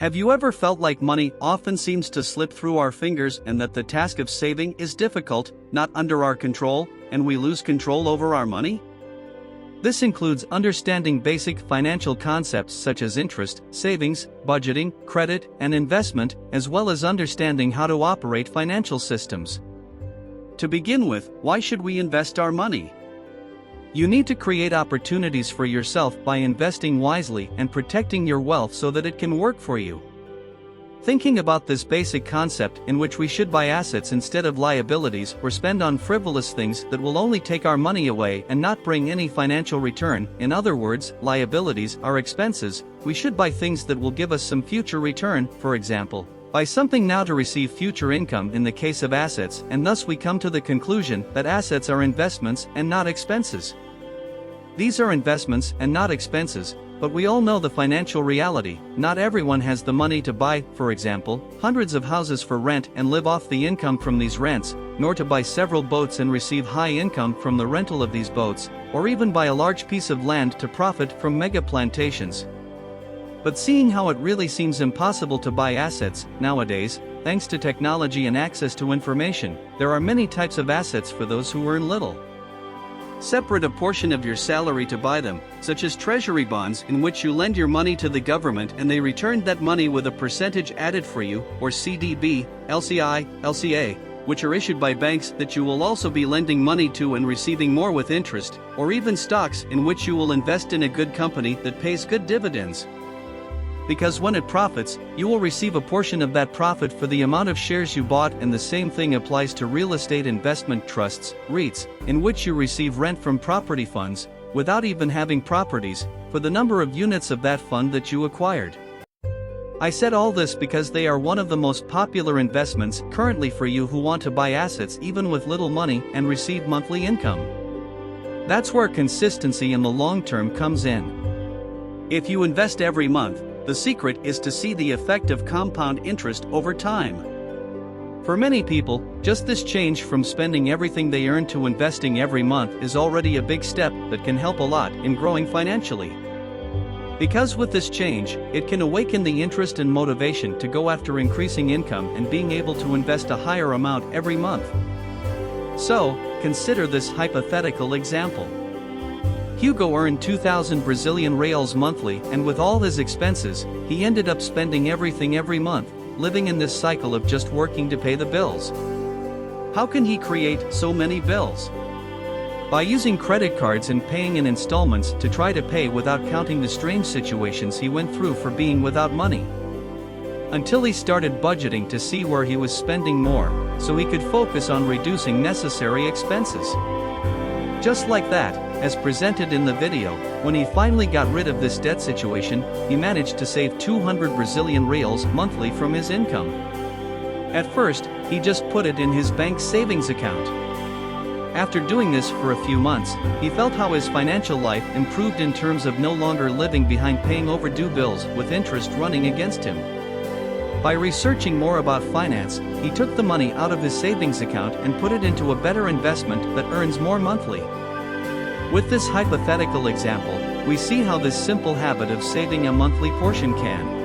Have you ever felt like money often seems to slip through our fingers and that the task of saving is difficult, not under our control, and we lose control over our money? This includes understanding basic financial concepts such as interest, savings, budgeting, credit, and investment, as well as understanding how to operate financial systems. To begin with, why should we invest our money? You need to create opportunities for yourself by investing wisely and protecting your wealth so that it can work for you. Thinking about this basic concept in which we should buy assets instead of liabilities or spend on frivolous things that will only take our money away and not bring any financial return, in other words, liabilities are expenses, we should buy things that will give us some future return, for example. Buy something now to receive future income in the case of assets, and thus we come to the conclusion that assets are investments and not expenses. These are investments and not expenses, but we all know the financial reality. Not everyone has the money to buy, for example, hundreds of houses for rent and live off the income from these rents, nor to buy several boats and receive high income from the rental of these boats, or even buy a large piece of land to profit from mega plantations. But seeing how it really seems impossible to buy assets nowadays, thanks to technology and access to information, there are many types of assets for those who earn little. Separate a portion of your salary to buy them, such as treasury bonds in which you lend your money to the government and they return that money with a percentage added for you, or CDB, LCI, LCA, which are issued by banks that you will also be lending money to and receiving more with interest, or even stocks in which you will invest in a good company that pays good dividends. Because when it profits, you will receive a portion of that profit for the amount of shares you bought, and the same thing applies to real estate investment trusts, REITs, in which you receive rent from property funds, without even having properties, for the number of units of that fund that you acquired. I said all this because they are one of the most popular investments currently for you who want to buy assets even with little money and receive monthly income. That's where consistency in the long term comes in. If you invest every month, the secret is to see the effect of compound interest over time. For many people, just this change from spending everything they earn to investing every month is already a big step that can help a lot in growing financially. Because with this change, it can awaken the interest and motivation to go after increasing income and being able to invest a higher amount every month. So, consider this hypothetical example. Hugo earned 2,000 Brazilian reals monthly, and with all his expenses, he ended up spending everything every month, living in this cycle of just working to pay the bills. How can he create so many bills? By using credit cards and paying in installments to try to pay without counting the strange situations he went through for being without money. Until he started budgeting to see where he was spending more, so he could focus on reducing necessary expenses. Just like that, as presented in the video, when he finally got rid of this debt situation, he managed to save 200 Brazilian reals monthly from his income. At first, he just put it in his bank savings account. After doing this for a few months, he felt how his financial life improved in terms of no longer living behind paying overdue bills with interest running against him. By researching more about finance, he took the money out of his savings account and put it into a better investment that earns more monthly. With this hypothetical example, we see how this simple habit of saving a monthly portion can